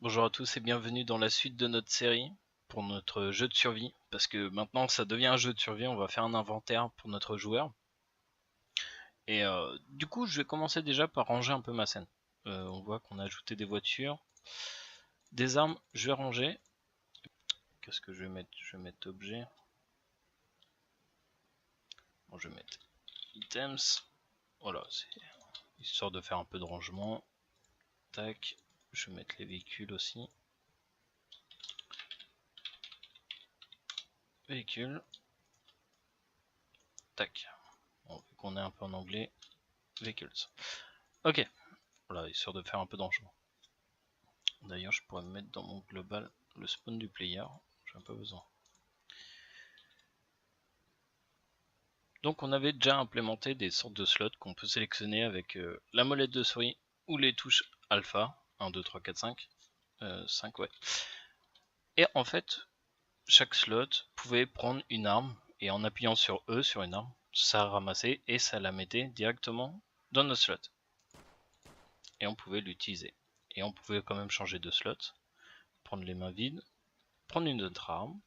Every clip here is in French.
Bonjour à tous et bienvenue dans la suite de notre série pour notre jeu de survie. Parce que maintenant ça devient un jeu de survie, on va faire un inventaire pour notre joueur. Et du coup je vais commencer déjà par ranger un peu ma scène. On voit qu'on a ajouté des voitures. Des armes, je vais ranger. Qu'est-ce que je vais mettre? Je vais mettre objet. Bon, je vais mettre items. Voilà, c'est histoire de faire un peu de rangement. Tac, je vais mettre les véhicules aussi. Véhicules. Tac. Bon, vu qu'on est un peu en anglais. Vehicles. Ok. Voilà, histoire de faire un peu de rangement. D'ailleurs, je pourrais mettre dans mon global le spawn du player. J'ai un peu besoin. Donc, on avait déjà implémenté des sortes de slots qu'on peut sélectionner avec la molette de souris ou les touches alpha. 1, 2, 3, 4, 5. 5, ouais. Et en fait, chaque slot pouvait prendre une arme et en appuyant sur E, sur une arme, ça ramassait et ça la mettait directement dans notre slot. Et on pouvait l'utiliser. Et on pouvait quand même changer de slot, prendre les mains vides, prendre une autre arme.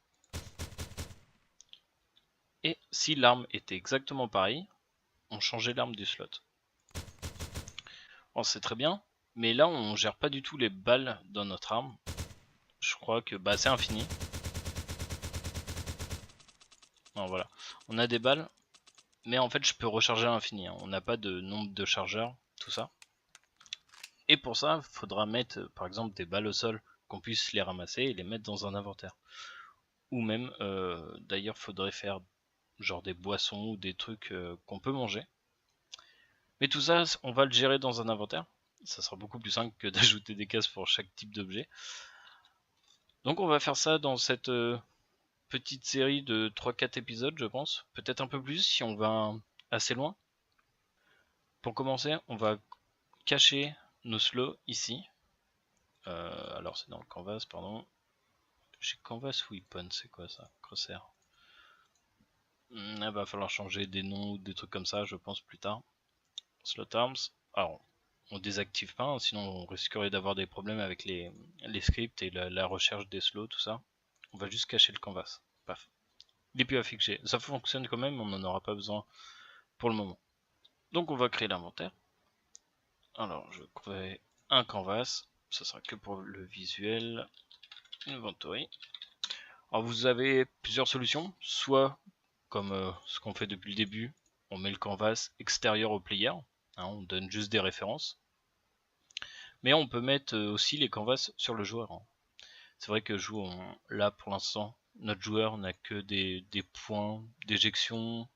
Et si l'arme était exactement pareille, on changeait l'arme du slot. Bon, c'est très bien, mais là on gère pas du tout les balles dans notre arme. Je crois que c'est infini. Non, voilà. On a des balles, mais en fait je peux recharger à l'infini. On n'a pas de nombre de chargeurs, tout ça. Et pour ça, il faudra mettre par exemple des balles au sol, qu'on puisse les ramasser et les mettre dans un inventaire. Ou même, d'ailleurs, faudrait faire genre des boissons ou des trucs qu'on peut manger. Mais tout ça, on va le gérer dans un inventaire. Ça sera beaucoup plus simple que d'ajouter des cases pour chaque type d'objet. Donc on va faire ça dans cette petite série de 3-4 épisodes, je pense. Peut-être un peu plus si on va assez loin. Pour commencer, on va cacher nos slots ici. Alors c'est dans le canvas, pardon. J'ai canvas weapon, c'est quoi ça? Crosshair. Il va falloir changer des noms ou des trucs comme ça, je pense, plus tard. Slot arms. Alors, on désactive pas, hein, sinon on risquerait d'avoir des problèmes avec les scripts et la recherche des slots, tout ça. On va juste cacher le canvas. Paf. Il est plus affiché. Ça fonctionne quand même, on n'en aura pas besoin pour le moment. Donc on va créer l'inventaire. Alors je crée un canvas. Ça sera que pour le visuel. Inventory. Alors vous avez plusieurs solutions. Soit comme ce qu'on fait depuis le début, on met le canvas extérieur au player. Hein, on donne juste des références. Mais on peut mettre aussi les canvas sur le joueur. C'est vrai que là pour l'instant, notre joueur n'a que des points d'éjection,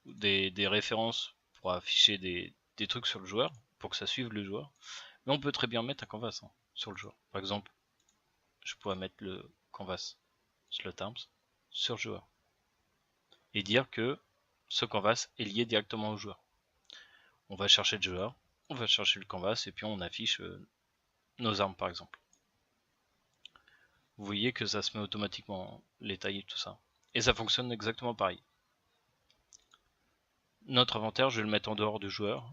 des références pour afficher des trucs sur le joueur, pour que ça suive le joueur. Mais on peut très bien mettre un canvas sur le joueur. Par exemple, je pourrais mettre le canvas slot arms sur le joueur. Et dire que ce canvas est lié directement au joueur. On va chercher le joueur, on va chercher le canvas et puis on affiche nos armes par exemple. Vous voyez que ça se met automatiquement les tailles et tout ça. Et ça fonctionne exactement pareil. Notre inventaire, je vais le mettre en dehors du joueur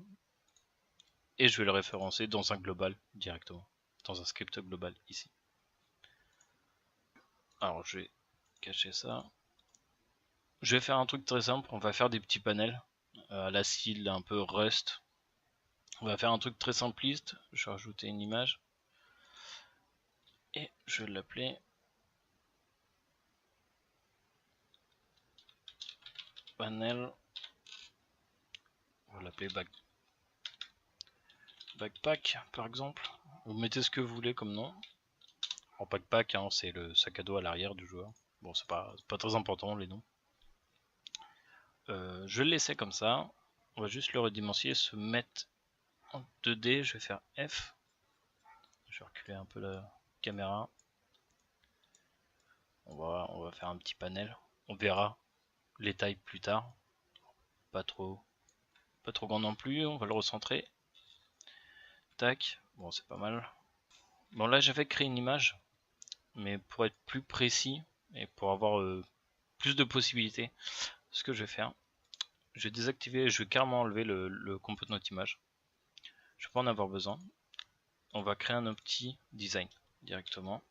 et je vais le référencer dans un global directement, dans un script global ici. Alors je vais cacher ça. Je vais faire un truc très simple, on va faire des petits panels à la style un peu Rust. On va faire un truc très simpliste, je vais rajouter une image et je vais l'appeler panel. On va l'appeler backpack par exemple. Vous mettez ce que vous voulez comme nom. En backpack, hein, c'est le sac à dos à l'arrière du joueur. Bon, c'est pas très important les noms. Je vais le laisser comme ça. On va juste le redimensionner, se mettre en 2D. Je vais faire F. Je vais reculer un peu la caméra. On va faire un petit panel. On verra les tailles plus tard. Pas trop grand non plus. On va le recentrer. Tac. Bon, c'est pas mal. Bon, là, j'avais créé une image. Mais pour être plus précis et pour avoir plus de possibilités, ce que je vais faire, je vais désactiver, je vais carrément enlever le component image. Je vais pas en avoir besoin. On va créer un petit design. directement.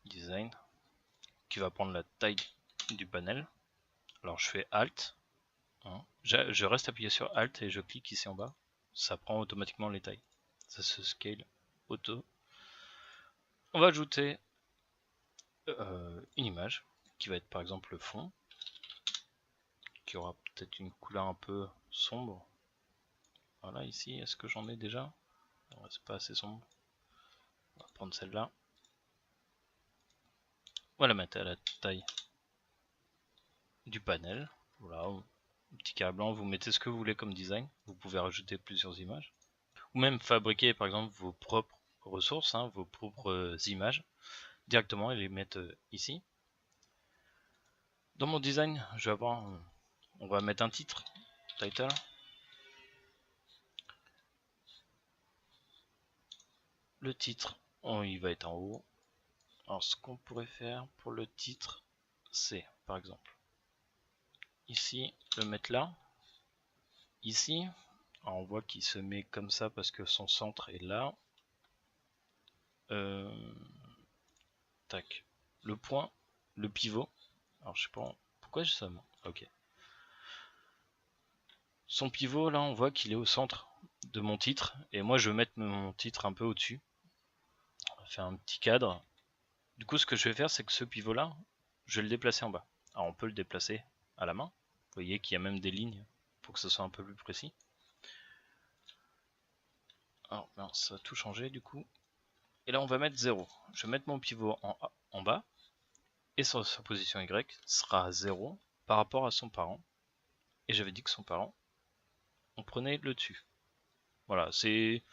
Design, qui va prendre la taille du panel. Alors je fais Alt, hein. Je reste appuyé sur Alt et je clique ici en bas. Ça prend automatiquement les tailles. Ça se scale auto. On va ajouter une image qui va être par exemple le fond, qui aura peut-être une couleur un peu sombre. Voilà, ici, est-ce que j'en ai déjà? C'est pas assez sombre. On va prendre celle-là. On va la mettre à la taille du panel. Voilà, un petit carré blanc, vous mettez ce que vous voulez comme design. Vous pouvez rajouter plusieurs images. Ou même fabriquer par exemple vos propres ressources, hein, vos propres images directement et les mettre ici. Dans mon design, je vais avoir, on va mettre un titre, title. Le titre, il va être en haut. Alors ce qu'on pourrait faire pour le titre, c'est par exemple ici, le mettre là. Ici, alors on voit qu'il se met comme ça parce que son centre est là. Tac. Le point, le pivot. Alors je sais pas pourquoi j'ai ça. Ok. Son pivot là, on voit qu'il est au centre de mon titre et moi je vais mettre mon titre un peu au-dessus. On va faire un petit cadre. Du coup, ce que je vais faire, c'est que ce pivot là, je vais le déplacer en bas. Alors on peut le déplacer à la main. Vous voyez qu'il y a même des lignes pour que ce soit un peu plus précis. Alors ben, ça a tout changé du coup. Et là on va mettre 0. Je vais mettre mon pivot en bas. Et sur sa position Y sera 0 par rapport à son parent. Et j'avais dit que son parent, on prenait le dessus. Voilà, c'est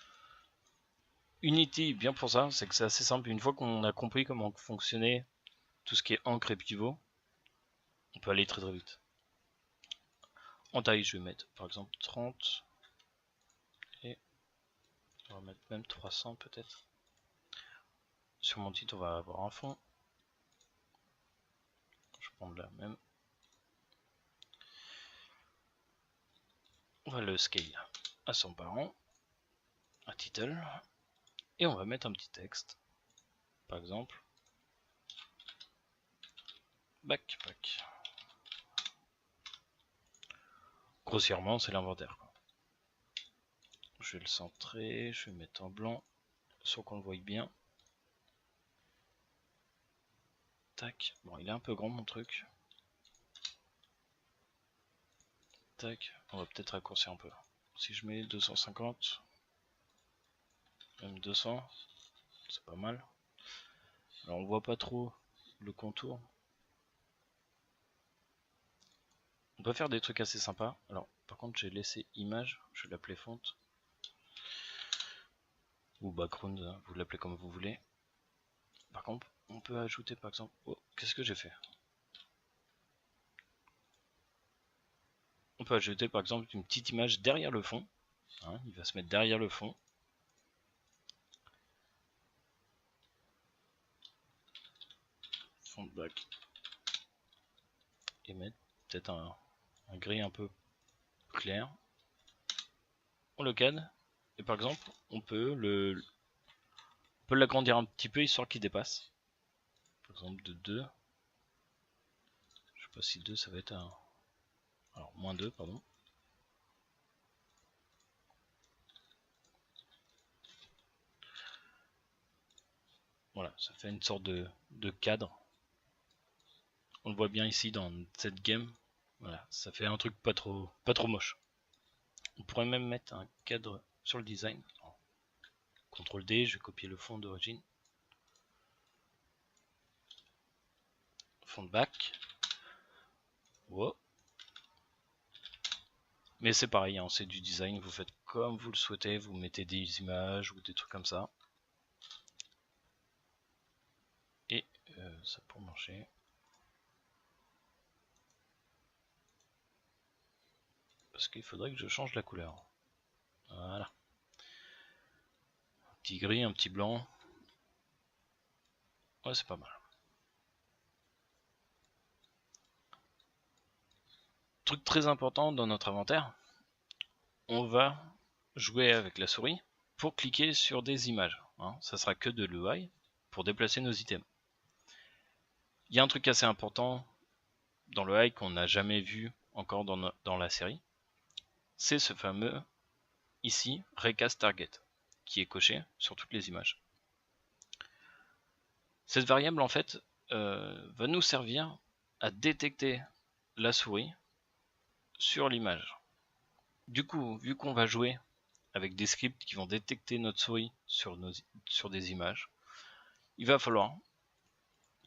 Unity bien pour ça, c'est que c'est assez simple. Une fois qu'on a compris comment fonctionnait tout ce qui est encre et pivot, on peut aller très très vite. En taille, je vais mettre par exemple 30 et on va mettre même 300 peut-être. Sur mon titre, on va avoir un fond. Je vais prendre la même. On va le scale à son parent, à title, et on va mettre un petit texte. Par exemple, backpack. Grossièrement, c'est l'inventaire. Je vais le centrer, je vais mettre en blanc, sans qu'on le voie bien. Tac, bon il est un peu grand mon truc. Tac, on va peut-être raccourcir un peu. Si je mets 250, même 200, c'est pas mal. Alors on voit pas trop le contour. On peut faire des trucs assez sympas. Alors par contre j'ai laissé image, je vais l'appeler font. Ou background, vous l'appelez comme vous voulez. Par contre on peut ajouter par exemple... Oh, qu'est-ce que j'ai fait? On peut ajouter par exemple une petite image derrière le fond. Hein, il va se mettre derrière le fond. Font back. Et mettre peut-être un gris un peu clair. On le cadre. Et par exemple, on peut l'agrandir un petit peu histoire qu'il dépasse. Par exemple de 2. Je sais pas si 2 ça va être un... Alors moins 2 pardon. Voilà, ça fait une sorte de cadre. On le voit bien ici dans cette game. Voilà, ça fait un truc pas trop moche. On pourrait même mettre un cadre sur le design. CTRL D, je vais copier le fond d'origine. Fond de back. Wow. Mais c'est pareil, hein, c'est du design, vous faites comme vous le souhaitez, vous mettez des images ou des trucs comme ça. Et ça pour marcher. Parce qu'il faudrait que je change la couleur. Voilà. Un petit gris, un petit blanc. Ouais, c'est pas mal. Truc très important dans notre inventaire, on va jouer avec la souris pour cliquer sur des images. Hein. Ça sera que de l'UI pour déplacer nos items. Il y a un truc assez important dans le UI qu'on n'a jamais vu encore dans la série. C'est ce fameux, ici, Recast Target, qui est coché sur toutes les images. Cette variable, en fait, va nous servir à détecter la souris sur l'image. Du coup, vu qu'on va jouer avec des scripts qui vont détecter notre souris sur des images, il va falloir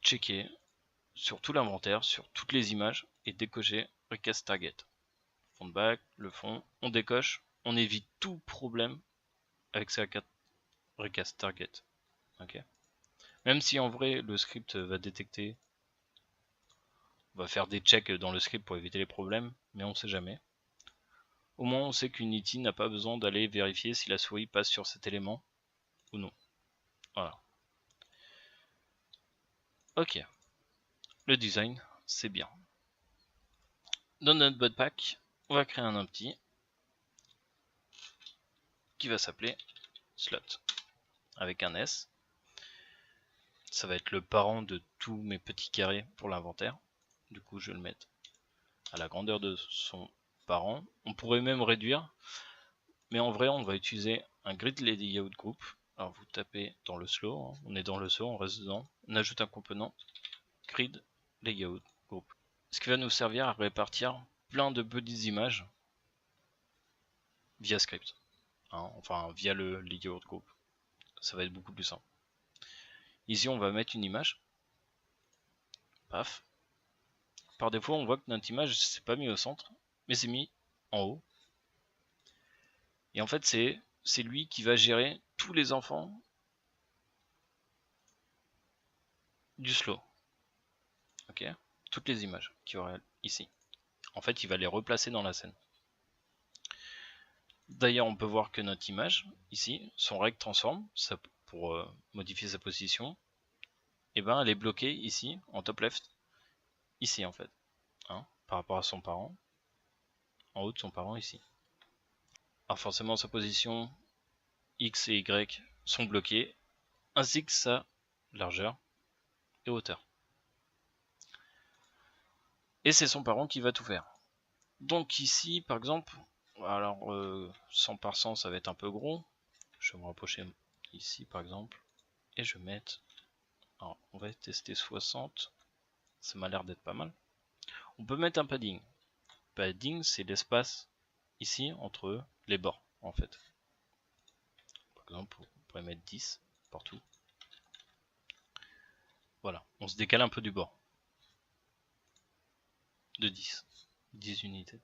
checker sur tout l'inventaire, sur toutes les images et décocher Recast Target. Fond de back, le fond, on décoche, on évite tout problème avec sa Recast Target. Okay. Même si en vrai le script va détecter, on va faire des checks dans le script pour éviter les problèmes, mais on sait jamais. Au moins on sait qu'Unity n'a pas besoin d'aller vérifier si la souris passe sur cet élément ou non. Voilà. Ok. Le design, c'est bien. Dans notre Budpack, on va créer un empty qui va s'appeler slot avec un S. Ça va être le parent de tous mes petits carrés pour l'inventaire. Du coup, je vais le mettre à la grandeur de son parent. On pourrait même réduire, mais en vrai, on va utiliser un grid layout group. Alors, vous tapez dans le slow, hein. On est dans le slow, on reste dedans. On ajoute un component grid layout group, ce qui va nous servir à répartir plein de petites images via script, hein, enfin via le layout group. Ça va être beaucoup plus simple. Ici, on va mettre une image. Paf. Par défaut, on voit que notre image, c'est pas mis au centre, mais c'est mis en haut. Et en fait, c'est lui qui va gérer tous les enfants du slow. Ok, toutes les images qu'il y aura ici. En fait, il va les replacer dans la scène. D'ailleurs, on peut voir que notre image, ici, son rect transform, ça, pour modifier sa position, et ben elle est bloquée ici, en top left, ici en fait, hein, par rapport à son parent, en haut de son parent ici. Alors forcément, sa position X et Y sont bloquées, ainsi que sa largeur et hauteur. Et c'est son parent qui va tout faire. Donc ici, par exemple, alors 100 par 100, ça va être un peu gros. Je vais me rapprocher ici, par exemple, et je vais mettre... Alors, on va tester 60. Ça m'a l'air d'être pas mal. On peut mettre un padding. Padding, c'est l'espace ici entre les bords, en fait. Par exemple, on pourrait mettre 10 partout. Voilà, on se décale un peu du bord. De 10. 10 unités.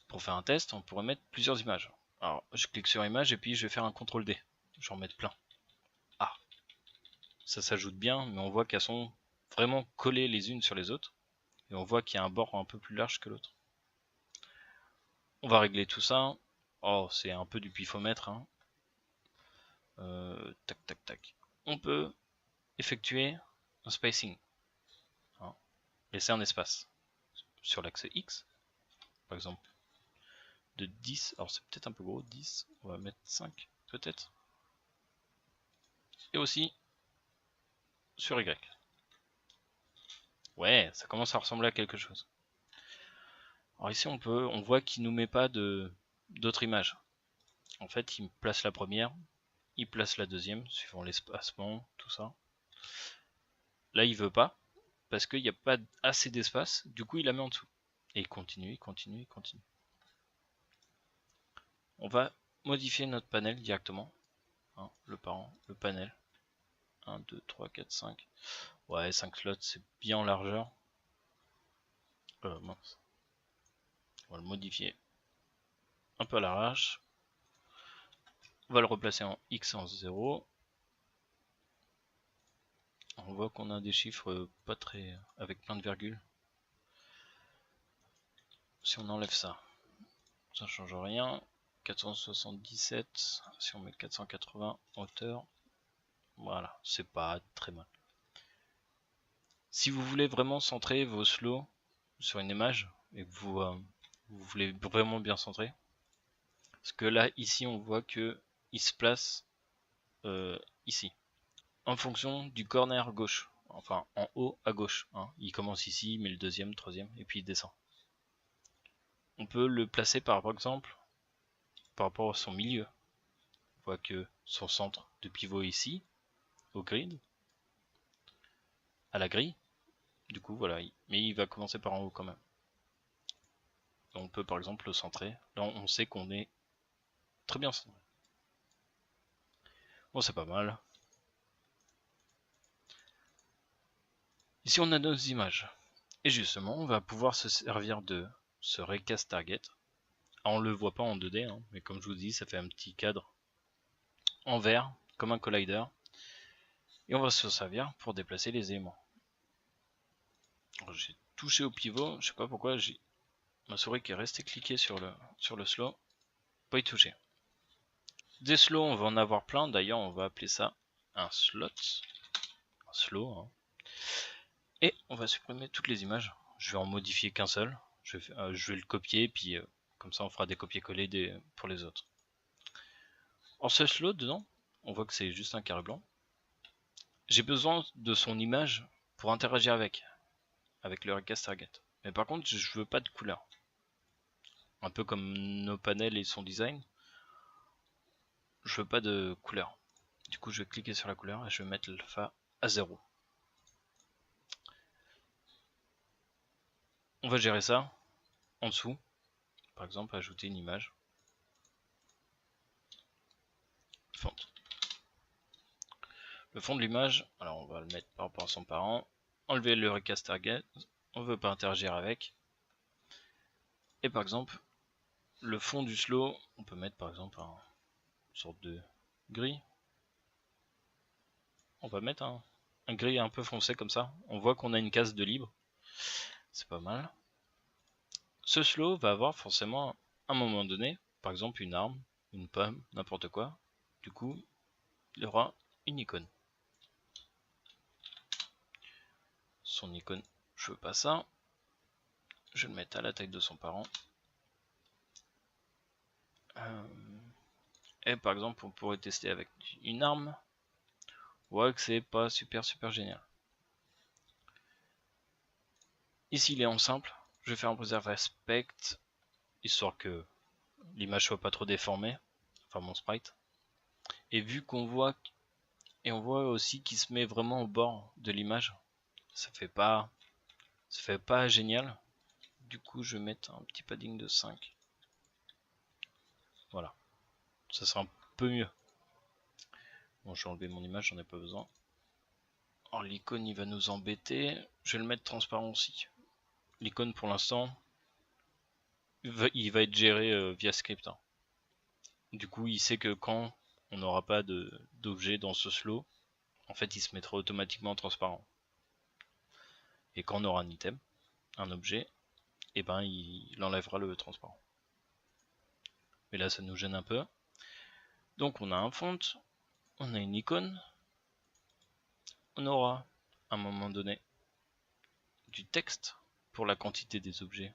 Pour faire un test, on pourrait mettre plusieurs images. Alors, je clique sur image et puis je vais faire un CTRL D. Je vais en mettre plein. Ah, ça s'ajoute bien, mais on voit qu'elles sont vraiment collées les unes sur les autres. Et on voit qu'il y a un bord un peu plus large que l'autre. On va régler tout ça. Oh, c'est un peu du pifomètre. Hein. Tac, tac, tac. On peut effectuer un spacing. Hein. Laisser un espace sur l'axe X, par exemple, de 10. Alors c'est peut-être un peu gros, 10. On va mettre 5, peut-être. Et aussi sur Y. Ouais, ça commence à ressembler à quelque chose. Alors ici on voit qu'il nous met pas d'autres images. En fait, il place la première, il place la deuxième, suivant l'espacement, tout ça. Là, il veut pas, parce qu'il n'y a pas assez d'espace, du coup il la met en dessous. Et il continue, il continue, il continue. On va modifier notre panel directement. Hein, le parent, le panel. 1, 2, 3, 4, 5. Ouais, 5 slots, c'est bien en largeur. Mince. On va le modifier un peu à l'arrache. On va le replacer en X en 0. On voit qu'on a des chiffres pas très... avec plein de virgules. Si on enlève ça, ça ne change rien. 477, si on met 480 hauteur, voilà, c'est pas très mal. Si vous voulez vraiment centrer vos slows sur une image et que vous vous voulez vraiment bien centrer. Parce que là, ici, on voit que il se place ici, en fonction du corner gauche, enfin en haut à gauche. Hein. Il commence ici, il met le deuxième, troisième, et puis il descend. On peut le placer par exemple par rapport à son milieu. On voit que son centre de pivot est ici, au grid, à la grille. Du coup, voilà, mais il va commencer par en haut quand même. On peut par exemple le centrer. Là, on sait qu'on est très bien centré. Bon, c'est pas mal. Ici, on a nos images. Et justement, on va pouvoir se servir de ce Recast Target. Alors, on le voit pas en 2D, hein, mais comme je vous dis, ça fait un petit cadre en vert, comme un collider. Et on va se servir pour déplacer les éléments. J'ai touché au pivot, je sais pas pourquoi, j'ai ma souris qui est restée cliquée sur le slow, pas y toucher. Des slows, on va en avoir plein, d'ailleurs on va appeler ça un slot, un slow. Hein. Et on va supprimer toutes les images, je vais en modifier qu'un seul, je vais le copier, puis comme ça on fera des copier-coller pour les autres. En ce slow, dedans, on voit que c'est juste un carré blanc. J'ai besoin de son image pour interagir avec le Recast Target. Mais par contre, je veux pas de couleur. Un peu comme nos panels et son design, je veux pas de couleur. Du coup, je vais cliquer sur la couleur et je vais mettre l'alpha à 0. On va gérer ça en dessous. Par exemple, ajouter une image. Font. Le fond de l'image, alors on va le mettre par rapport à son parent. Enlever le Recast Target, on veut pas interagir avec. Et par exemple, le fond du slow, on peut mettre par exemple une sorte de gris. On va mettre un gris un peu foncé comme ça. On voit qu'on a une case de libre. C'est pas mal. Ce slow va avoir forcément, à un moment donné, par exemple une arme, une pomme, n'importe quoi. Du coup, il y aura une icône. Son icône, je veux pas ça. Je vais le mettre à la taille de son parent. Et par exemple, on pourrait tester avec une arme. On voit que c'est pas super génial. Ici, il est en simple. Je vais faire un preserve aspect, histoire que l'image soit pas trop déformée. Enfin, mon sprite. Et vu qu'on voit, et on voit aussi qu'il se met vraiment au bord de l'image, ça fait pas génial. Du coup, je vais mettre un petit padding de 5. Voilà. Ça sera un peu mieux. Bon, je vais enlever mon image, j'en ai pas besoin. Alors, l'icône, il va nous embêter. Je vais le mettre transparent aussi. L'icône, pour l'instant, il va être géré via script. Hein. Du coup, il sait que quand on n'aura pas d'objet dans ce slow, en fait, il se mettra automatiquement transparent. Et quand on aura un item, un objet, et ben, il enlèvera le transparent. Mais là, ça nous gêne un peu. Donc, on a un font, on a une icône, on aura, à un moment donné, du texte pour la quantité des objets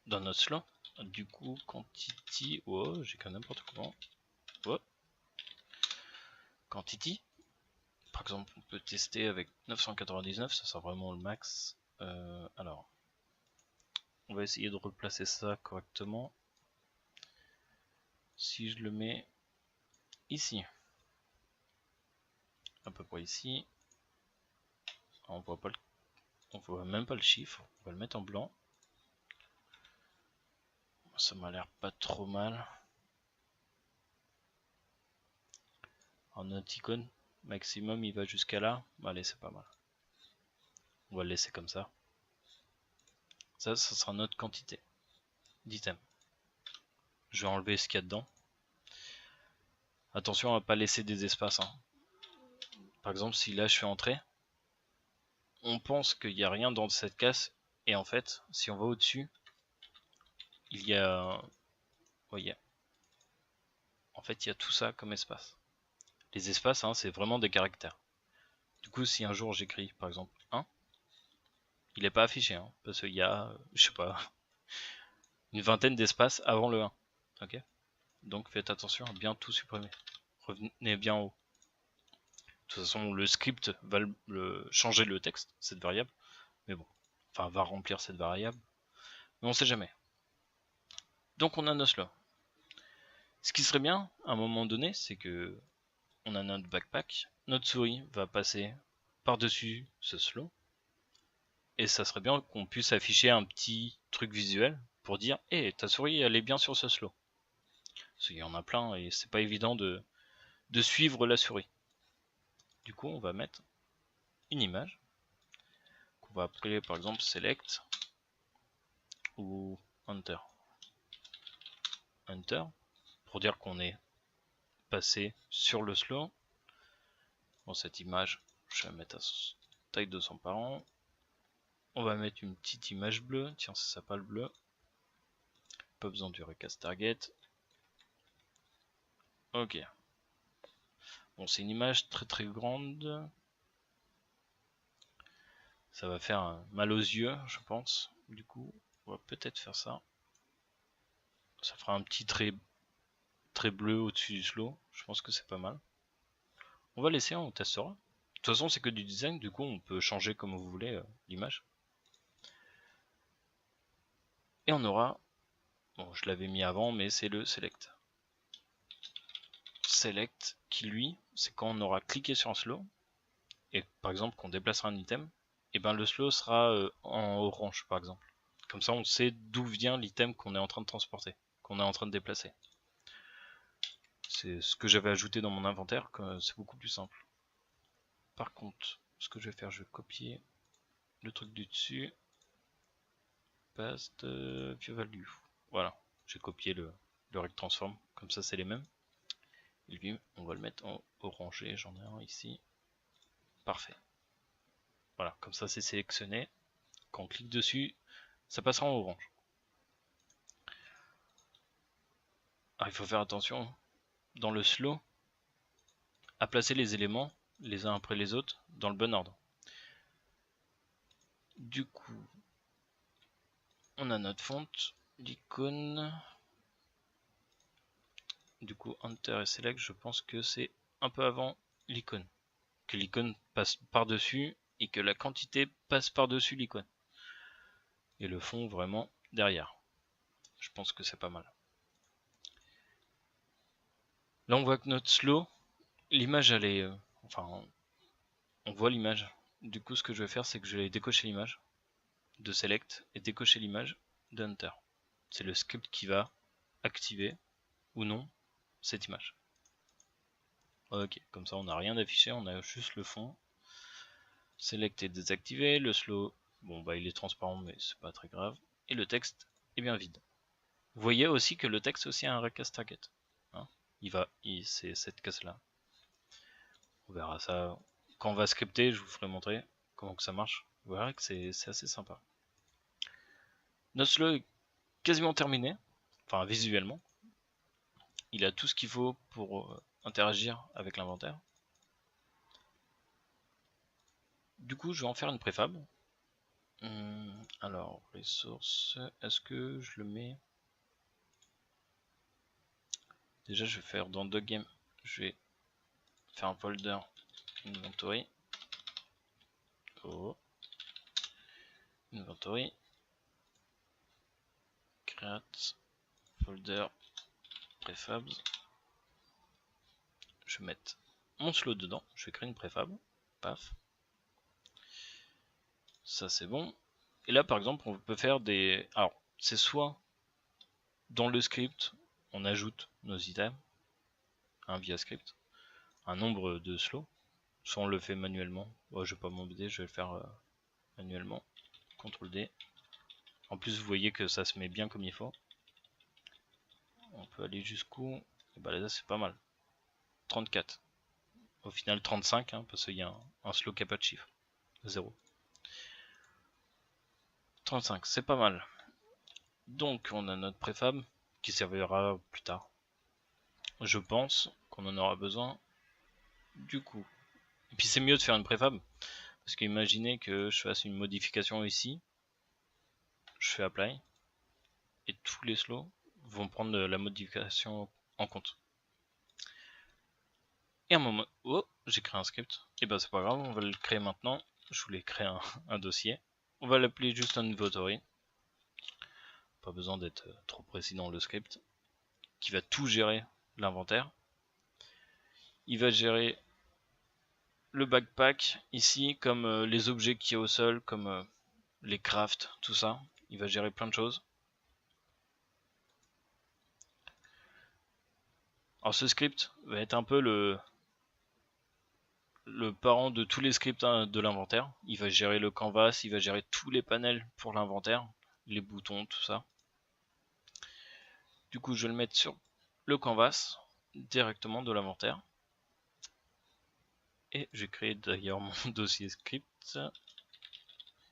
dans notre slow. Du coup, quantity, oh, j'ai quand n'importe comment. Oh. Quantity. Par exemple, on peut tester avec 999, ça sera vraiment le max. Alors, on va essayer de replacer ça correctement. Si je le mets ici, à peu près ici, on voit pas on voit même pas le chiffre, on va le mettre en blanc. Ça m'a l'air pas trop mal. En notre icône, maximum il va jusqu'à là. Bon, allez, c'est pas mal. On va le laisser comme ça. Ça sera notre quantité d'items. Je vais enlever ce qu'il y a dedans. Attention à ne pas laisser des espaces. Hein. Par exemple, si là je fais entrer, on pense qu'il n'y a rien dans cette case. Et en fait, si on va au-dessus, il y a... voyez. En fait, il y a tout ça comme espace. Les espaces, hein, c'est vraiment des caractères. Du coup, si un jour j'écris par exemple 1, il est pas affiché, hein, parce qu'il y a, je sais pas, une vingtaine d'espaces avant le 1. Ok. Donc faites attention à bien tout supprimer. Revenez bien en haut. De toute façon, le script va changer le texte, cette variable. Mais bon, enfin, va remplir cette variable. Mais on sait jamais. Donc on a nos slots. Ce qui serait bien, à un moment donné, c'est que on a notre backpack, notre souris va passer par-dessus ce slow. Et ça serait bien qu'on puisse afficher un petit truc visuel pour dire « Hé, ta souris, elle est bien sur ce slow ». Parce qu'il y en a plein et c'est pas évident de suivre la souris. Du coup, on va mettre une image qu'on va appeler par exemple select ou enter. Enter pour dire qu'on est passé sur le slow. Bon, cette image, je vais la mettre à taille 200 par an. On va mettre une petite image bleue. Tiens, ça s'appelle bleu. Pas besoin du recast target. Ok. Bon, c'est une image très très grande. Ça va faire mal aux yeux, je pense. Du coup, on va peut-être faire ça. Ça fera un petit trait bleu au-dessus du slow. Je pense que c'est pas mal. On va laisser, on testera. De toute façon, c'est que du design, du coup, on peut changer comme vous voulez l'image. Et on aura, bon, je l'avais mis avant, mais c'est le select. Select, qui lui, c'est quand on aura cliqué sur un slow, et par exemple qu'on déplacera un item, et ben le slow sera en orange, par exemple. Comme ça, on sait d'où vient l'item qu'on est en train de transporter, qu'on est en train de déplacer. C'est ce que j'avais ajouté dans mon inventaire, c'est beaucoup plus simple. Par contre, ce que je vais faire, je vais copier le truc du dessus. Paste view value. Voilà, j'ai copié le rect transform, comme ça c'est les mêmes. Et lui, on va le mettre en orangé, j'en ai un ici. Parfait. Voilà, comme ça c'est sélectionné. Quand on clique dessus, ça passera en orange. Ah, il faut faire attention dans le slow à placer les éléments les uns après les autres dans le bon ordre. Du coup, on a notre fonte, l'icône. Du coup, Enter et Select, je pense que c'est un peu avant l'icône. Que l'icône passe par-dessus et que la quantité passe par-dessus l'icône. Et le fond vraiment derrière. Je pense que c'est pas mal. Là, on voit que notre slow, l'image, elle est... enfin, on voit l'image. Du coup, ce que je vais faire, c'est que je vais décocher l'image de Select et décocher l'image de Enter. C'est le script qui va activer ou non cette image. Ok, comme ça on n'a rien d'affiché, on a juste le fond. Select est désactivé, le slow, bon bah il est transparent mais c'est pas très grave. Et le texte est bien vide. Vous voyez aussi que le texte aussi a un recast target. Hein, c'est cette case là. On verra ça quand on va scripter, je vous ferai montrer comment que ça marche. Vous verrez que c'est assez sympa. Notre slow est quasiment terminé, enfin visuellement. Il a tout ce qu'il faut pour interagir avec l'inventaire. Du coup, je vais en faire une préfab. Alors, ressources, est-ce que je le mets... Déjà, je vais faire dans Doggame, je vais faire un folder inventory. Oh. Inventory. Create folder prefabs. Je vais mettre mon slow dedans. Je vais créer une préfab. Paf. Ça, c'est bon. Et là, par exemple, on peut faire des... Alors, c'est soit dans le script, on ajoute nos items, via script, un nombre de slow. Soit on le fait manuellement. Oh, je vais pas m'embêter, je vais le faire manuellement. CTRL D. En plus, vous voyez que ça se met bien comme il faut. On peut aller jusqu'où? Bah là, c'est pas mal. 34. Au final, 35, hein, parce qu'il y a un slow qui n'a pas de chiffre. 0. 35, c'est pas mal. Donc, on a notre préfab qui servira plus tard. Je pense qu'on en aura besoin. Du coup. Et puis, c'est mieux de faire une préfab Parce qu'imaginez que je fasse une modification ici, je fais apply, et tous les slots vont prendre la modification en compte. Et à un moment, oh, j'ai créé un script, et bah c'est pas grave, on va le créer maintenant. Je voulais créer un dossier, on va l'appeler juste inventory, pas besoin d'être trop précis dans le script, qui va tout gérer l'inventaire. Il va gérer le backpack ici, comme les objets qu'il y a au sol, comme les crafts, tout ça. Il va gérer plein de choses. Alors ce script va être un peu le parent de tous les scripts de l'inventaire. Il va gérer le canvas, il va gérer tous les panels pour l'inventaire, les boutons, tout ça. Du coup, je vais le mettre sur le canvas directement de l'inventaire. Et j'ai créé d'ailleurs mon dossier script.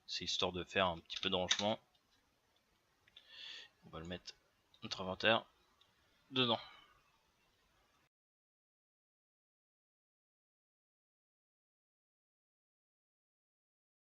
C'est histoire de faire un petit peu de rangement. On va le mettre notre inventaire dedans.